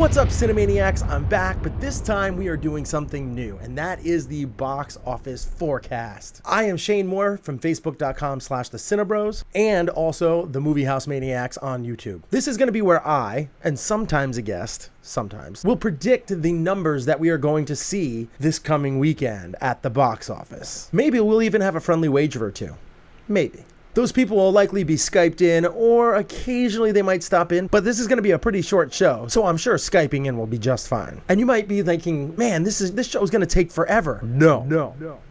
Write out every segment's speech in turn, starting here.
What's up, Cinemaniacs? I'm back, but this time we are doing something new, and that is the box office forecast. I am Shane Moore from Facebook.com/TheCinebros, and also the Movie House Maniacs on YouTube. This is going to be where I, and sometimes a guest, will predict the numbers that we are going to see this coming weekend at the box office. Maybe we'll even have a friendly wager or two. Maybe. Those people will likely be Skyped in, or occasionally they might stop in, but this is going to be a pretty short show, so I'm sure Skyping in will be just fine. And you might be thinking, man, this show is going to take forever. No.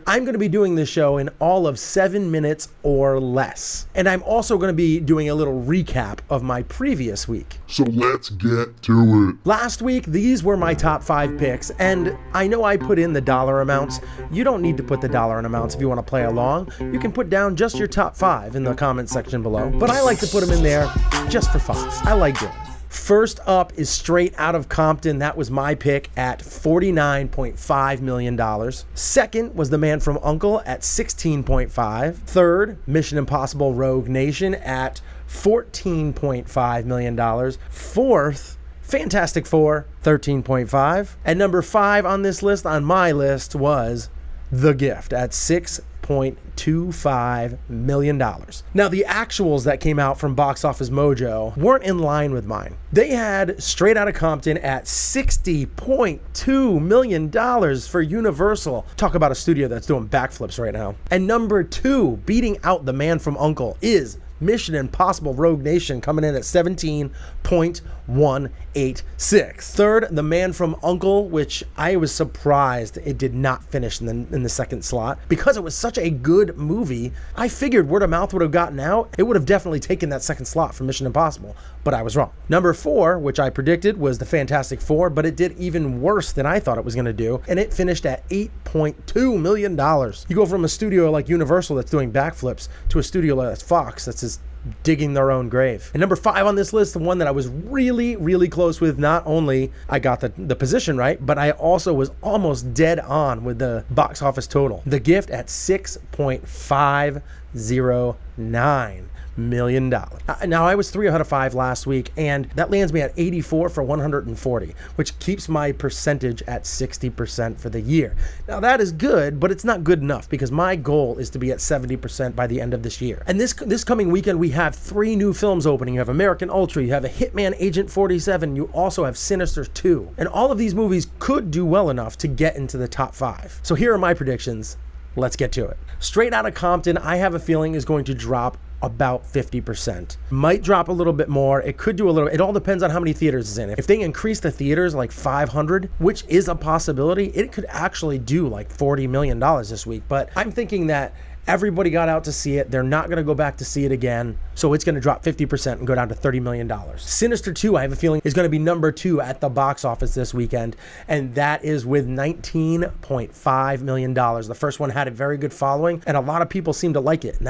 I'm going to be doing this show in all of 7 minutes or less. And I'm also going to be doing a little recap of my previous week. So let's get to it. Last week, these were my top 5 picks, and I know I put in the dollar amounts. You don't need to put the dollar amounts if you want to play along. You can put down just your top 5 in the comment section below, but I like to put them in there just for fun. I like doing it. First up is Straight Outta Compton. That was my pick at $49.5 million. Second was The Man from U.N.C.L.E. at $16.5. Third, Mission Impossible Rogue Nation at $14.5 million. Fourth, Fantastic Four, $13.5. And number 5 on this list, on my list, was The Gift at $6.25 million. Now, the actuals that came out from Box Office Mojo weren't in line with mine. They had Straight Outta Compton at $60.2 million for Universal. Talk about a studio that's doing backflips right now. And number 2, beating out The Man from U.N.C.L.E. is Mission Impossible Rogue Nation, coming in at $17.186. Third, The Man from U.N.C.L.E., which I was surprised it did not finish in the second slot. Because it was such a good movie, I figured word of mouth would have gotten out. It would have definitely taken that second slot from Mission Impossible, but I was wrong. Number 4, which I predicted, was The Fantastic Four, but it did even worse than I thought it was going to do, and it finished at $8.2 million. You go from a studio like Universal that's doing backflips to a studio like Fox that's just digging their own grave. And number 5 on this list, the one that I was really close with, not only I got the position right, but I also was almost dead on with the box office total. The Gift at $6.509 million. Now, I was 3 out of 5 last week, and that lands me at 84 for 140, which keeps my percentage at 60% for the year. Now, that is good, but it's not good enough because my goal is to be at 70% by the end of this year. And this coming weekend, we have 3 new films opening. You have American Ultra, you have a Hitman Agent 47, you also have Sinister 2. And all of these movies could do well enough to get into the top 5. So here are my predictions. Let's get to it. Straight Outta Compton, I have a feeling is going to drop about 50%. Might drop a little bit more. It could do a little. It all depends on how many theaters it's in. If they increase the theaters like 500, which is a possibility, it could actually do like $40 million this week. But I'm thinking that everybody got out to see it. They're not going to go back to see it again. So it's going to drop 50% and go down to $30 million. Sinister 2, I have a feeling, is going to be number 2 at the box office this weekend. And that is with $19.5 million. The first one had a very good following, and a lot of people seem to like it. And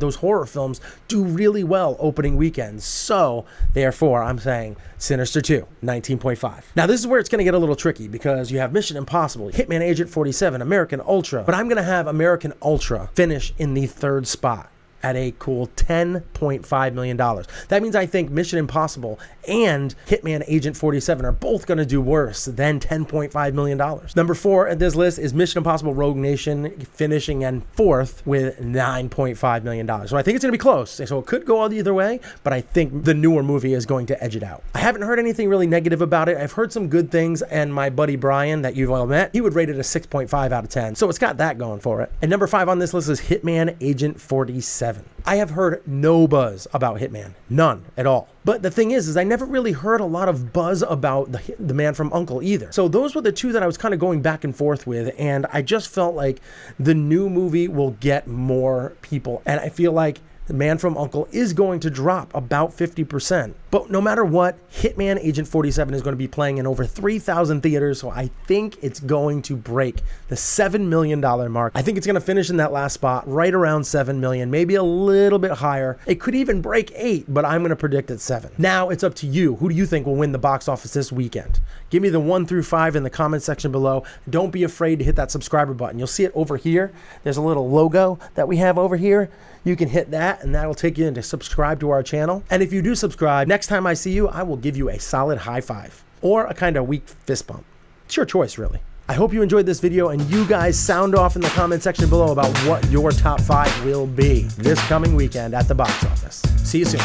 those horror films do really well opening weekends. So therefore, I'm saying Sinister 2, 19.5. Now, this is where it's going to get a little tricky because you have Mission Impossible, Hitman Agent 47, American Ultra. But I'm going to have American Ultra finish in the 3rd spot at a cool $10.5 million. That means I think Mission Impossible and Hitman Agent 47 are both going to do worse than $10.5 million. Number 4 at this list is Mission Impossible Rogue Nation, finishing in 4th with $9.5 million. So I think it's going to be close. So it could go either way, but I think the newer movie is going to edge it out. I haven't heard anything really negative about it. I've heard some good things, and my buddy Brian that you've all met, he would rate it a 6.5 out of 10. So it's got that going for it. And number 5 on this list is Hitman Agent 47. I have heard no buzz about Hitman. None at all. But the thing is I never really heard a lot of buzz about the Man from U.N.C.L.E. either. So those were the 2 that I was kind of going back and forth with, and I just felt like the new movie will get more people. And I feel like The Man from U.N.C.L.E. is going to drop about 50%. But no matter what, Hitman Agent 47 is going to be playing in over 3,000 theaters, so I think it's going to break the $7 million mark. I think it's going to finish in that last spot, right around $7 million, maybe a little bit higher. It could even break 8, but I'm going to predict it's 7. Now it's up to you. Who do you think will win the box office this weekend? Give me the 1 through 5 in the comment section below. Don't be afraid to hit that subscriber button. You'll see it over here. There's a little logo that we have over here. You can hit that, and that'll take you in to subscribe to our channel. And if you do subscribe, next time I see you, I will give you a solid high five. or a kind of weak fist bump. It's your choice, really. I hope you enjoyed this video, and you guys sound off in the comment section below about what your top 5 will be this coming weekend at the box office. See you soon.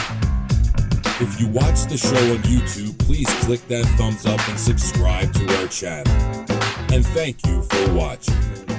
If you watch the show on YouTube, please click that thumbs up and subscribe to our channel. And thank you for watching.